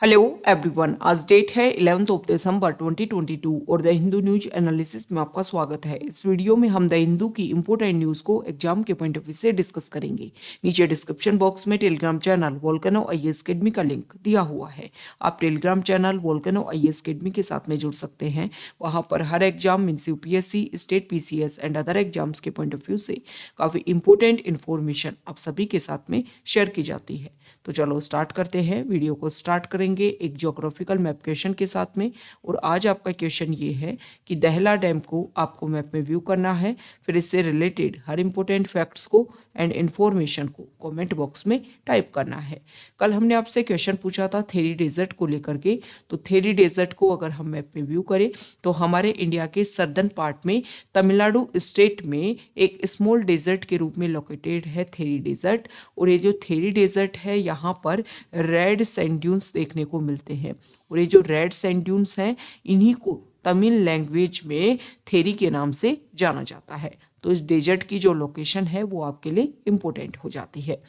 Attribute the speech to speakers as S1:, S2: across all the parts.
S1: Hello everyone, आज date है 11 of December 2022 और द हिंदू न्यूज एनालिसिस में आपका स्वागत है। इस वीडियो में हम द हिंदू की इंपोर्टेंट न्यूज़ को एग्जाम के पॉइंट ऑफ व्यू से डिस्कस करेंगे। नीचे डिस्क्रिप्शन बॉक्स में Telegram channel Volcano IAS Academy का लिंक दिया हुआ है। आप Telegram channel Volcano IAS Academy के साथ में जुड़ सकते हैं। वहाँ पर हर exam means UPSC, state PCS and other exams के पॉइंट ऑफ व्यू से काफ़ी इंपॉर्टेंट इन्फॉर्मेशन आप सभी के साथ में शेयर की जाती है। तो चलो स्टार्ट करते हैं। वीडियो को स्टार्ट करेंगे एक ज्योग्राफिकल मैप क्वेश्चन के साथ में। और आज आपका क्वेश्चन ये है कि दहला डैम को आपको मैप में व्यू करना है, फिर इससे रिलेटेड हर इंपॉर्टेंट फैक्ट्स को एंड इन्फॉर्मेशन को कमेंट बॉक्स में टाइप करना है। कल हमने आपसे क्वेश्चन पूछा था थेरी डेजर्ट को लेकर के। तो थेरी डेजर्ट को अगर हम मैप में व्यू करें तो हमारे इंडिया के सर्दर्न पार्ट में तमिलनाडु स्टेट में एक स्मॉल डेजर्ट के रूप में लोकेटेड है थेरी डेजर्ट। और ये जो थेरी डेजर्ट है यहाँ पर रेड सैंड ड्यून्स देखने को मिलते हैं। और ये जो रेड सैंड ड्यून्स हैं इन्हीं को तमिल लैंग्वेज में थेरी के नाम से जाना जाता है। तो इस डेजर्ट की जो लोकेशन है वो आपके लिए इम्पोर्टेंट हो जाती है।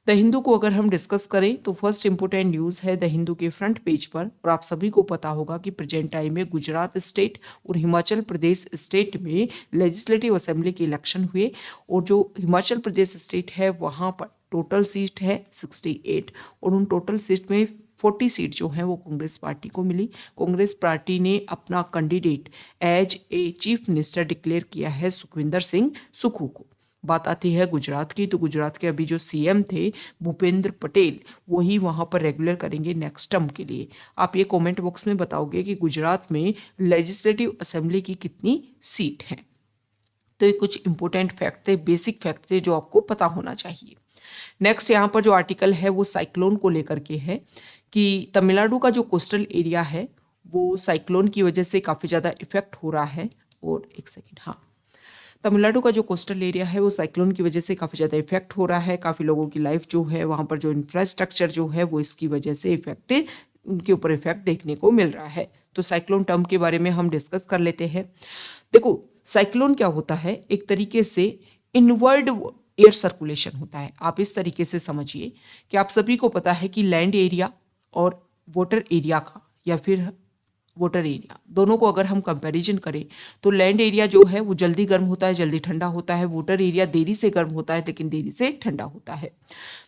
S1: द हिंदू को अगर हम डिस्कस करें तो फर्स्ट इंपोर्टेंट न्यूज़ है द हिंदू के फ्रंट पेज पर। और आप सभी को पता होगा कि प्रेजेंट टाइम में गुजरात स्टेट और हिमाचल प्रदेश स्टेट में लेजिस्लेटिव असेंबली के इलेक्शन हुए। और जो हिमाचल प्रदेश स्टेट है वहाँ पर टोटल सीट है 68 और उन टोटल सीट में 40 सीट जो है वो कांग्रेस पार्टी को मिली। कांग्रेस पार्टी ने अपना candidate as a chief minister declare किया है सुखविंदर सिंह सुक्खू को। बात आती है गुजरात की, तो गुजरात के अभी जो सीएम थे भूपेंद्र पटेल वही वहाँ पर रेगुलर करेंगे नेक्स्ट टर्म के लिए। आप ये कमेंट बॉक्स में बताओगे कि गुजरात में लेजिस्लेटिव असेंबली की कितनी सीट हैं। तो ये कुछ इंपॉर्टेंट फैक्ट थे, बेसिक फैक्ट थे जो आपको पता होना चाहिए। नेक्स्ट यहाँ पर जो आर्टिकल है वो साइक्लोन को लेकर के है कि तमिलनाडु का जो कोस्टल एरिया है वो साइक्लोन की वजह से काफ़ी ज़्यादा इफेक्ट हो रहा है। और एक सेकेंड, हाँ, तमिलनाडु का जो कोस्टल एरिया है वो साइक्लोन की वजह से काफ़ी ज़्यादा इफेक्ट हो रहा है। काफ़ी लोगों की लाइफ जो है वहाँ पर जो इंफ्रास्ट्रक्चर जो है वो इसकी वजह से इफेक्ट उनके ऊपर इफेक्ट देखने को मिल रहा है। तो साइक्लोन टर्म के बारे में हम डिस्कस कर लेते हैं। देखो, साइक्लोन क्या होता है, एक तरीके से इनवर्ड एयर सर्कुलेशन होता है। आप इस तरीके से समझिए कि आप सभी को पता है कि लैंड एरिया और वाटर एरिया का या फिर वाटर एरिया दोनों को अगर हम कंपैरिजन करें तो लैंड एरिया जो है वो जल्दी गर्म होता है, जल्दी ठंडा होता है। वाटर एरिया देरी से गर्म होता है लेकिन देरी से ठंडा होता है।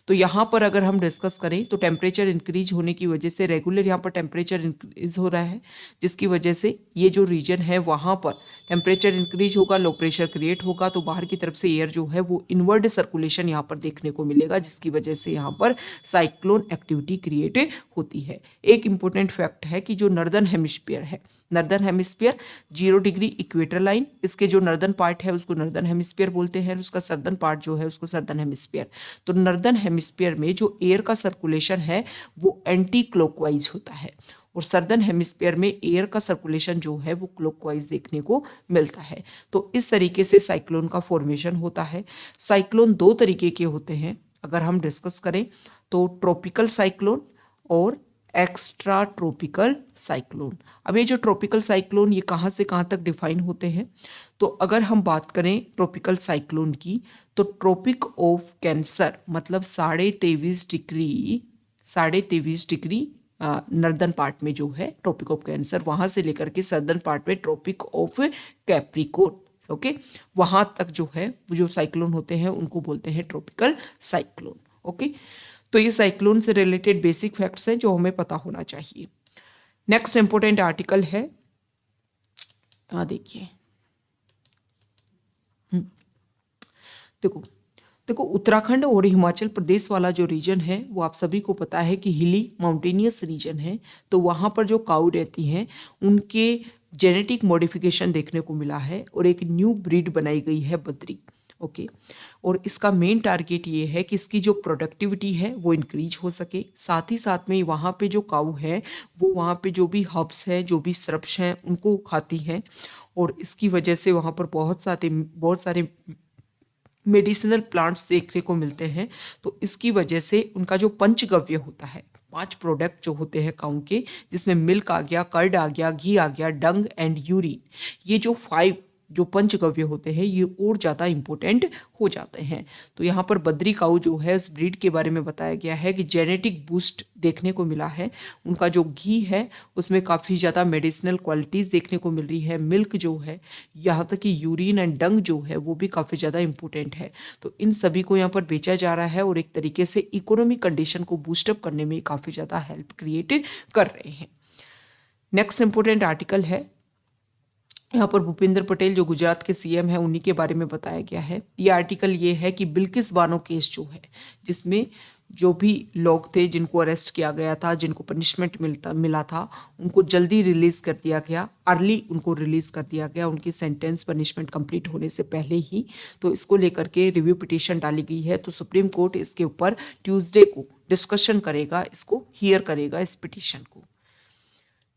S1: तो यहाँ पर अगर हम डिस्कस करें तो टेम्परेचर इंक्रीज होने की वजह से रेगुलर यहाँ पर टेम्परेचर इंक्रीज हो रहा है, जिसकी वजह से ये जो रीजन है वहाँ पर टेम्परेचर इंक्रीज होगा, लो प्रेशर क्रिएट होगा। तो बाहर की तरफ से एयर जो है वो इनवर्ड सर्कुलेशन यहाँ पर देखने को मिलेगा, जिसकी वजह से यहाँ पर साइक्लोन एक्टिविटी क्रिएट होती है। एक इंपॉर्टेंट फैक्ट है कि जो नॉर्दर्न हेमिस्फीयर है, northern hemisphere 0 degree equator line, इसके जो नॉर्दर्न पार्ट है उसको नॉर्दर्न हेमिस्फीयर बोलते हैं, उसका सदर्न पार्ट जो है उसको सदर्न हेमिस्फीयर। तो नॉर्दर्न हेमिस्फीयर में जो एयर का सर्कुलेशन है वो एंटी क्लॉकवाइज होता है और सदर्न हेमिस्फीयर में एयर का सर्कुलेशन जो है वो क्लॉकवाइज देखने को मिलता है। तो इस तरीके से साइक्लोन का फॉर्मेशन होता है। साइक्लोन दो तरीके के होते हैं अगर हम डिस्कस करें तो ट्रॉपिकल साइक्लोन और एक्स्ट्रा ट्रॉपिकल साइक्लोन। अब ये जो ट्रॉपिकल साइक्लोन ये कहाँ से कहाँ तक डिफाइन होते हैं, तो अगर हम बात करें ट्रॉपिकल साइक्लोन की तो ट्रॉपिक ऑफ कैंसर मतलब 23.5 डिग्री नॉर्दर्न पार्ट में जो है ट्रॉपिक ऑफ कैंसर, वहाँ से लेकर के सदर्न पार्ट में ट्रॉपिक ऑफ कैप्रिकॉर्न, ओके, वहाँ तक जो है वो जो साइक्लोन होते हैं उनको बोलते हैं ट्रॉपिकल साइक्लोन। ओके, तो ये साइक्लोन से रिलेटेड बेसिक फैक्ट्स हैं जो हमें पता होना चाहिए। नेक्स्ट इंपोर्टेंट आर्टिकल है, देखिए, देखो देखो उत्तराखंड और हिमाचल प्रदेश वाला जो रीजन है वो आप सभी को पता है कि हिली माउंटेनियस रीजन है। तो वहाँ पर जो काऊ रहती हैं उनके जेनेटिक मॉडिफिकेशन देखने को मिला है और एक न्यू ब्रीड बनाई गई है बद्री। ओके, और इसका मेन टारगेट ये है कि इसकी जो प्रोडक्टिविटी है वो इंक्रीज हो सके। साथ ही साथ में वहाँ पे जो काऊ है वो वहाँ पे जो भी हर्ब्स हैं, जो भी श्रब्स हैं उनको खाती हैं और इसकी वजह से वहाँ पर बहुत सारे मेडिसिनल प्लांट्स देखने को मिलते हैं। तो इसकी वजह से उनका जो पंचगव्य होता है, 5 प्रोडक्ट जो होते हैं काऊ के, जिसमें मिल्क आ गया, कर्ड आ गया, घी आ गया, डंग एंड यूरिन, ये जो 5 जो पंचगव्य होते हैं ये और ज़्यादा इम्पोर्टेंट हो जाते हैं। तो यहाँ पर बद्री काऊ जो है उस ब्रीड के बारे में बताया गया है कि जेनेटिक बूस्ट देखने को मिला है। उनका जो घी है उसमें काफ़ी ज़्यादा मेडिसिनल क्वालिटीज़ देखने को मिल रही है। मिल्क जो है, यहाँ तक कि यूरिन एंड डंग जो है वो भी काफ़ी ज़्यादा इम्पोर्टेंट है। तो इन सभी को यहाँ पर बेचा जा रहा है और एक तरीके से इकोनॉमिक कंडीशन को बूस्टअप करने में काफ़ी ज़्यादा हेल्प क्रिएट कर रहे हैं। नेक्स्ट इंपॉर्टेंट आर्टिकल है, यहाँ पर भूपेंद्र पटेल जो गुजरात के सीएम है उन्हीं के बारे में बताया गया है। ये आर्टिकल ये है कि बिल्किस बानो केस जो है, जिसमें जो भी लोग थे जिनको अरेस्ट किया गया था, जिनको पनिशमेंट मिला था, उनको जल्दी रिलीज कर दिया गया, अर्ली उनको रिलीज कर दिया गया उनकी सेंटेंस पनिशमेंट कंप्लीट होने से पहले ही। तो इसको लेकर के रिव्यू पिटीशन डाली गई है। तो सुप्रीम कोर्ट इसके ऊपर ट्यूसडे को डिस्कशन करेगा, इसको हियर करेगा इस पिटीशन को।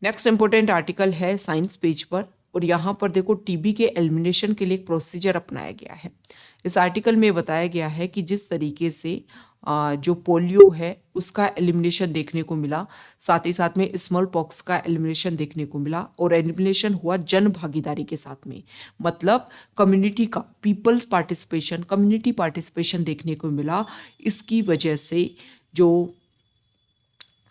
S1: नेक्स्ट इंपॉर्टेंट आर्टिकल है साइंस पेज पर, और यहाँ पर देखो टीबी के एलिमिनेशन के लिए एक प्रोसीजर अपनाया गया है। इस आर्टिकल में बताया गया है कि जिस तरीके से जो पोलियो है उसका एलिमिनेशन देखने को मिला, साथ ही साथ में स्मॉल पॉक्स का एलिमिनेशन देखने को मिला, और एलिमिनेशन हुआ जन भागीदारी के साथ में, मतलब कम्युनिटी का पीपल्स पार्टिसिपेशन, कम्युनिटी पार्टिसिपेशन देखने को मिला। इसकी वजह से जो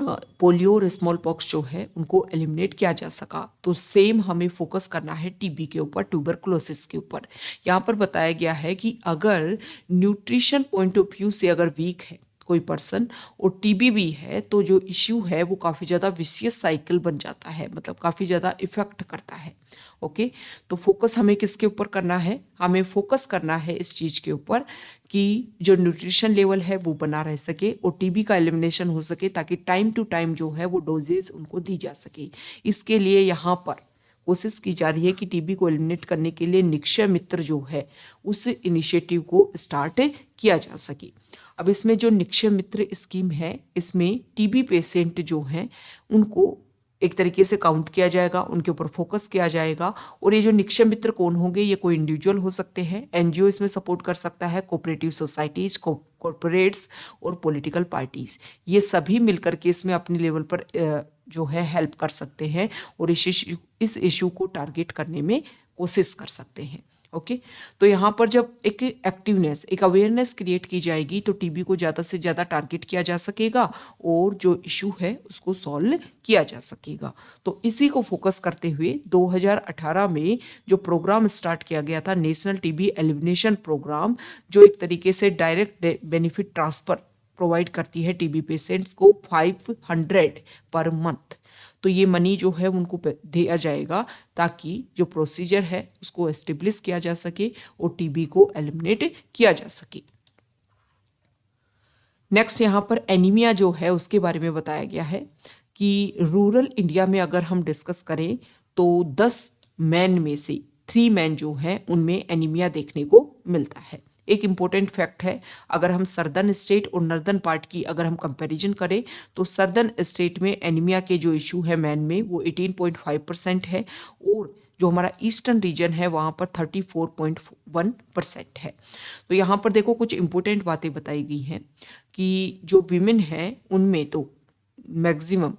S1: पोलियो और स्मॉल पॉक्स जो है उनको एलिमिनेट किया जा सका। तो सेम हमें फोकस करना है टीबी के ऊपर, ट्यूबरकुलोसिस के ऊपर। यहाँ पर बताया गया है कि अगर न्यूट्रिशन पॉइंट ऑफ व्यू से अगर वीक है कोई पर्सन और टीबी भी है, तो जो इश्यू है वो काफ़ी ज़्यादा विशियस साइकिल बन जाता है, मतलब काफ़ी ज़्यादा इफेक्ट करता है। ओके, तो फोकस हमें किसके ऊपर करना है? हमें फोकस करना है इस चीज़ के ऊपर कि जो न्यूट्रिशन लेवल है वो बना रह सके और टीबी का एलिमिनेशन हो सके, ताकि टाइम टू टाइम जो है वो डोजेज उनको दी जा सके। इसके लिए यहाँ पर कोशिश की जा रही है कि टीबी को एलिमिनेट करने के लिए निक्षय मित्र जो है उस इनिशिएटिव को स्टार्ट किया जा सके। अब इसमें जो निक्षय मित्र स्कीम है, इसमें टीबी पेशेंट जो हैं उनको एक तरीके से काउंट किया जाएगा, उनके ऊपर फोकस किया जाएगा। और ये जो निक्षय मित्र कौन होंगे? ये कोई इंडिविजुअल हो सकते हैं, एनजीओ इसमें सपोर्ट कर सकता है, कोऑपरेटिव सोसाइटीज, कॉरपोरेट्स और पॉलिटिकल पार्टीज, ये सभी मिलकर के इसमें अपने लेवल पर जो है हेल्प कर सकते हैं और इस इशू को टारगेट करने में कोशिश कर सकते हैं। ओके, तो यहाँ पर जब एक एक्टिवनेस, एक अवेयरनेस क्रिएट की जाएगी तो टीबी को ज़्यादा से ज़्यादा टारगेट किया जा सकेगा और जो इशू है उसको सॉल्व किया जा सकेगा। तो इसी को फोकस करते हुए 2018 में जो प्रोग्राम स्टार्ट किया गया था, नेशनल टीबी एलिमिनेशन प्रोग्राम, जो एक तरीके से डायरेक्ट बेनिफिट ट्रांसफर प्रोवाइड करती है टीबी पेशेंट्स को 500 पर मंथ। तो ये मनी जो है उनको दिया जाएगा ताकि जो प्रोसीजर है उसको एस्टेब्लिश किया जा सके और टीबी को एलिमिनेट किया जा सके। नेक्स्ट यहाँ पर एनीमिया जो है उसके बारे में बताया गया है कि रूरल इंडिया में अगर हम डिस्कस करें तो 10 मैन में से 3 मैन जो हैं उनमें एनीमिया देखने को मिलता है। एक इम्पोर्टेंट फैक्ट है, अगर हम सर्दर्न स्टेट और नॉर्दर्न पार्ट की अगर हम कंपैरिजन करें तो सर्दर्न स्टेट में एनीमिया के जो इशू है मैन में वो 18.5% है और जो हमारा ईस्टर्न रीजन है वहाँ पर 34.1% है। तो यहाँ पर देखो कुछ इंपॉर्टेंट बातें बताई गई हैं कि जो विमेन हैं उनमें तो मैक्सिमम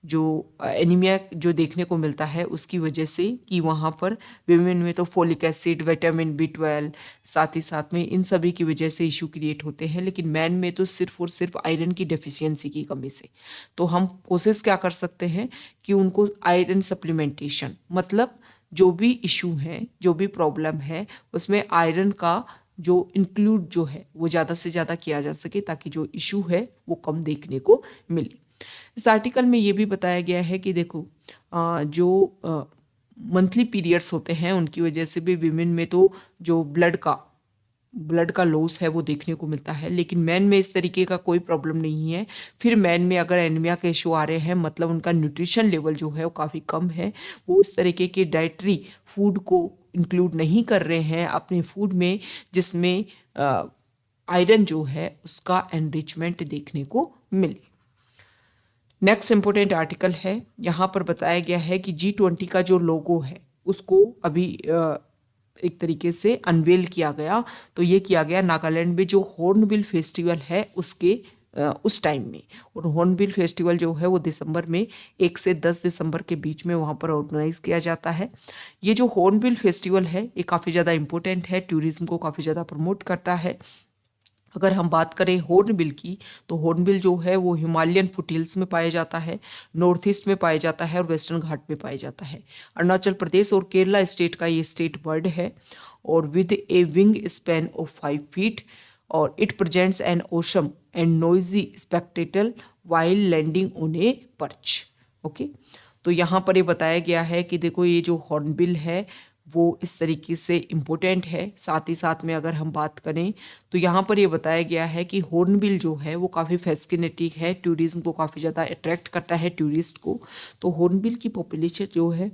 S1: जो एनीमिया जो देखने को मिलता है उसकी वजह से कि वहाँ पर विमेन में तो फोलिक एसिड, विटामिन B12, साथ ही साथ में इन सभी की वजह से इशू क्रिएट होते हैं, लेकिन मैन में तो सिर्फ और सिर्फ आयरन की डेफिशिएंसी की कमी से। तो हम कोशिश क्या कर सकते हैं कि उनको आयरन सप्लीमेंटेशन, मतलब जो भी इशू है, जो भी प्रॉब्लम है उसमें आयरन का जो इंक्लूड जो है वो ज़्यादा से ज़्यादा किया जा सके ताकि जो इशू है वो कम देखने को मिले। इस आर्टिकल में ये भी बताया गया है कि देखो जो मंथली पीरियड्स होते हैं उनकी वजह से भी विमेन में तो जो ब्लड का लॉस है वो देखने को मिलता है, लेकिन मैन में इस तरीके का कोई प्रॉब्लम नहीं है। फिर मैन में अगर एनीमिया के इशू आ रहे हैं मतलब उनका न्यूट्रिशन लेवल जो है वो काफ़ी कम है, वो इस तरीके के डाइटरी फूड को इंक्लूड नहीं कर रहे हैं अपने फूड में जिसमें आयरन जो है उसका एनरिचमेंट देखने को मिले। नेक्स्ट इंपॉर्टेंट आर्टिकल है, यहाँ पर बताया गया है कि G20 का जो लोगो है उसको अभी एक तरीके से अनवेल किया गया। तो ये किया गया नागालैंड में जो हॉर्नबिल फेस्टिवल है उसके उस टाइम में। और हॉर्नबिल फेस्टिवल जो है वो दिसंबर में 1 से 10 दिसंबर के बीच में वहाँ पर ऑर्गेनाइज किया जाता है। ये जो हॉर्नबिल फेस्टिवल है ये काफ़ी ज़्यादा इम्पोर्टेंट है, टूरिज्म को काफ़ी ज़्यादा प्रमोट करता है। अगर हम बात करें हॉर्नबिल की, तो हॉर्नबिल जो है वो हिमालयन फुटहिल्स में पाया जाता है, नॉर्थ ईस्ट में पाया जाता है और वेस्टर्न घाट में पाया जाता है। अरुणाचल प्रदेश और केरला स्टेट का ये स्टेट बर्ड है और with a wing span of 5 feet, और it presents an awesome and noisy spectacle while landing on a perch. Okay, तो यहाँ पर ये बताया गया है कि देखो ये जो हॉर्नबिल है वो इस तरीके से इम्पोर्टेंट है। साथ ही साथ में अगर हम बात करें तो यहाँ पर ये बताया गया है कि हॉर्नबिल जो है वो काफ़ी फैसिनेटिंग है, टूरिज्म को काफ़ी ज़्यादा अट्रैक्ट करता है टूरिस्ट को। तो हॉर्नबिल की पॉपुलेशन जो है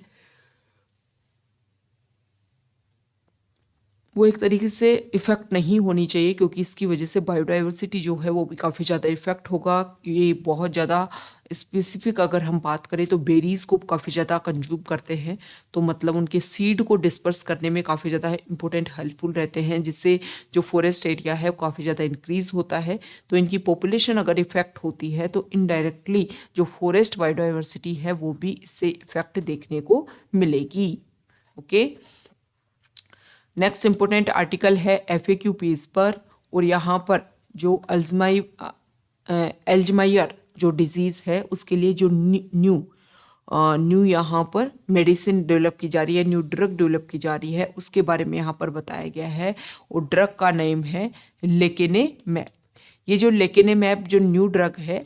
S1: वो एक तरीके से इफ़ेक्ट नहीं होनी चाहिए, क्योंकि इसकी वजह से बायोडाइवर्सिटी जो है वो भी काफ़ी ज़्यादा इफ़ेक्ट होगा। ये बहुत ज़्यादा स्पेसिफिक अगर हम बात करें तो बेरीज़ को काफ़ी ज़्यादा कंज्यूम करते हैं, तो मतलब उनके सीड को डिस्पर्स करने में काफ़ी ज़्यादा इंपॉर्टेंट हेल्पफुल रहते हैं, जिससे जो फॉरेस्ट एरिया है वो काफ़ी ज़्यादा इंक्रीज़ होता है। तो इनकी पॉपुलेशन अगर इफ़ेक्ट होती है तो इनडायरेक्टली जो फॉरेस्ट बायोडाइवर्सिटी है वो भी इससे इफ़ेक्ट देखने को मिलेगी। ओके, नेक्स्ट इंपॉर्टेंट आर्टिकल है FAQ पेज पर, और यहाँ पर जो एल्जमायर जो डिजीज़ है उसके लिए जो न्यू यहाँ पर मेडिसिन डेवलप की जा रही है, न्यू ड्रग डेवलप की जा रही है, उसके बारे में यहाँ पर बताया गया है। और ड्रग का नेम है लेकेनेमैप। ये जो लेकेनेमैप जो न्यू ड्रग है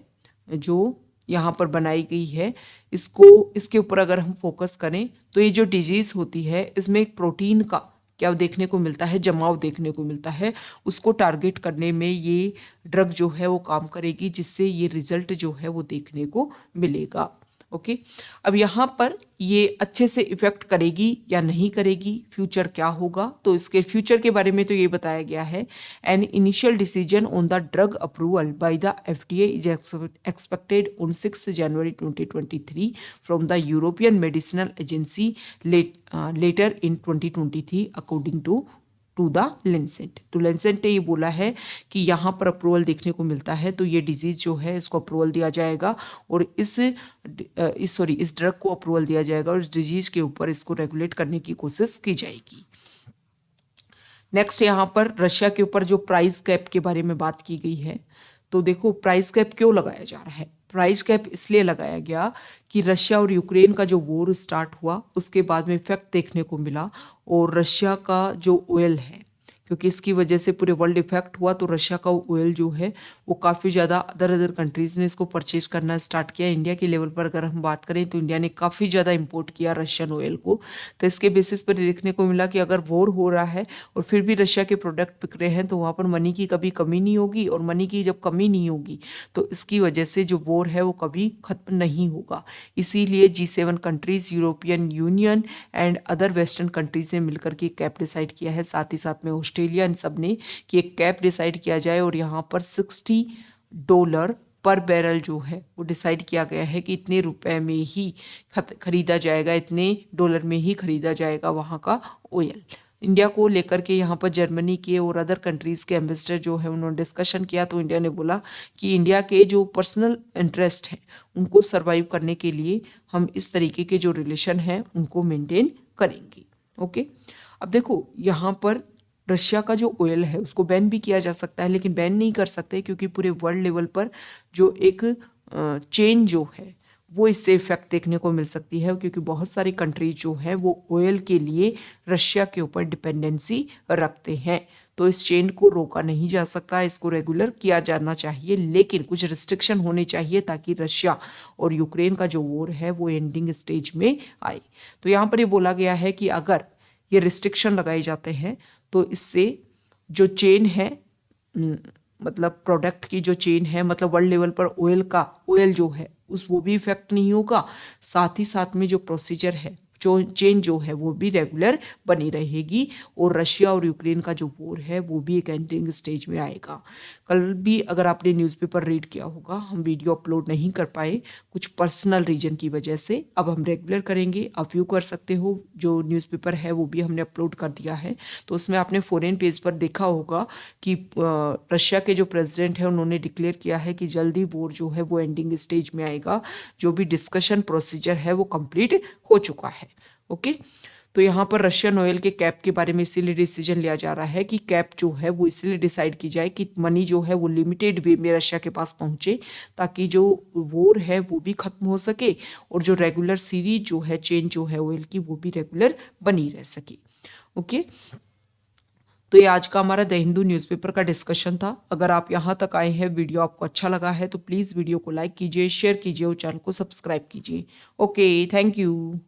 S1: जो यहाँ पर बनाई गई है, इसके ऊपर अगर हम फोकस करें तो ये जो डिजीज़ होती है इसमें एक प्रोटीन का क्या देखने को मिलता है, जमाव देखने को मिलता है। उसको टारगेट करने में ये ड्रग जो है वो काम करेगी, जिससे ये रिजल्ट जो है वो देखने को मिलेगा। ओके, अब यहाँ पर ये अच्छे से इफेक्ट करेगी या नहीं करेगी, फ्यूचर क्या होगा, तो इसके फ्यूचर के बारे में तो ये बताया गया है। An initial decision on the drug approval by the FDA is expected on 6 January 2023 from the European medicinal agency later in 2023 according to the Lancet. तो लेंसेट ने ये बोला है कि यहाँ पर अप्रूवल देखने को मिलता है, तो ये डिजीज़ जो है इसको अप्रूवल दिया जाएगा और इस ड्रग को अप्रूवल दिया जाएगा और इस डिजीज़ के ऊपर इसको रेगुलेट करने की कोशिश की जाएगी। नेक्स्ट यहाँ पर रशिया के ऊपर जो प्राइस कैप के बारे में बात की गई है। तो देखो प्राइस कैप क्यों लगाया जा रहा है। प्राइस कैप इसलिए लगाया गया कि रशिया और यूक्रेन का जो वॉर स्टार्ट हुआ उसके बाद में इफेक्ट देखने को मिला, और रशिया का जो ऑयल है, क्योंकि इसकी वजह से पूरे वर्ल्ड इफेक्ट हुआ, तो रशिया का ऑयल जो है वो काफ़ी ज़्यादा अदर कंट्रीज़ ने इसको परचेज करना स्टार्ट किया। इंडिया के लेवल पर अगर हम बात करें तो इंडिया ने काफ़ी ज़्यादा इंपोर्ट किया रशियन ऑयल को। तो इसके बेसिस पर देखने को मिला कि अगर वॉर हो रहा है और फिर भी रशिया के प्रोडक्ट बिक रहे हैं तो वहाँ पर मनी की कभी कमी नहीं होगी, और मनी की जब कमी नहीं होगी तो इसकी वजह से जो वॉर है वो कभी ख़त्म नहीं होगा। इसीलिए G7 countries, European union and other western countries ने मिलकर के कैप डिसाइड किया है, साथ ही साथ में ऑस्ट्रेलिया, इन सब ने कि एक कैप डिसाइड किया जाए और यहाँ पर $60 पर बैरल जो है वो डिसाइड किया गया है कि इतने रुपए में ही खरीदा जाएगा, इतने डॉलर में ही खरीदा जाएगा वहाँ का ऑयल। इंडिया को लेकर के यहाँ पर जर्मनी के और अदर कंट्रीज़ के एम्बेसडर जो है उन्होंने डिस्कशन किया, तो इंडिया ने बोला कि इंडिया के जो पर्सनल इंटरेस्ट हैं उनको सर्वाइव करने के लिए हम इस तरीके के जो रिलेशन हैं उनको मेंटेन करेंगे। ओके, अब देखो यहाँ पर रशिया का जो ऑयल है उसको बैन भी किया जा सकता है, लेकिन बैन नहीं कर सकते क्योंकि पूरे वर्ल्ड लेवल पर जो एक चेन जो है वो इससे इफेक्ट देखने को मिल सकती है, क्योंकि बहुत सारी कंट्रीज जो है वो ऑयल के लिए रशिया के ऊपर डिपेंडेंसी रखते हैं। तो इस चेन को रोका नहीं जा सकता, इसको रेगुलर किया जाना चाहिए, लेकिन कुछ रिस्ट्रिक्शन होने चाहिए ताकि रशिया और यूक्रेन का जो वॉर है वो एंडिंग स्टेज में आए। तो यहाँ पर ये बोला गया है कि अगर ये रिस्ट्रिक्शन लगाए जाते हैं तो इससे जो चेन है, मतलब प्रोडक्ट की जो चेन है, मतलब वर्ल्ड लेवल पर ऑयल जो है वो भी इफेक्ट नहीं होगा। साथ ही साथ में जो प्रोसीजर है चेन जो है वो भी रेगुलर बनी रहेगी और रशिया और यूक्रेन का जो वॉर है वो भी एक एंडिंग स्टेज में आएगा। कल भी अगर आपने न्यूज़पेपर रीड किया होगा, हम वीडियो अपलोड नहीं कर पाए कुछ पर्सनल रीजन की वजह से, अब हम रेगुलर करेंगे। आप व्यू कर सकते हो, जो न्यूज़पेपर है वो भी हमने अपलोड कर दिया है। तो उसमें आपने फॉरेन पेज पर देखा होगा कि रशिया के जो प्रेसिडेंट है उन्होंने डिक्लेयर किया है कि जल्दी वॉर जो है वो एंडिंग स्टेज में आएगा, जो भी डिस्कशन प्रोसीजर है वो कंप्लीट हो चुका है। ओके, तो यहाँ पर रशियन ऑयल के कैप के बारे में इसीलिए डिसीजन लिया जा रहा है कि कैप जो है वो इसलिए डिसाइड की जाए कि मनी जो है वो लिमिटेड वे में रशिया के पास पहुंचे, ताकि जो वॉर है वो भी खत्म हो सके और जो रेगुलर सीरीज जो है चेन जो है ऑयल की वो भी रेगुलर बनी रह सके। ओके, तो ये आज का हमारा द हिंदू न्यूज़पेपर का डिस्कशन था। अगर आप यहाँ तक आए हैं, वीडियो आपको अच्छा लगा है तो प्लीज़ वीडियो को लाइक कीजिए, शेयर कीजिए और चैनल को सब्सक्राइब कीजिए। Okay, thank you.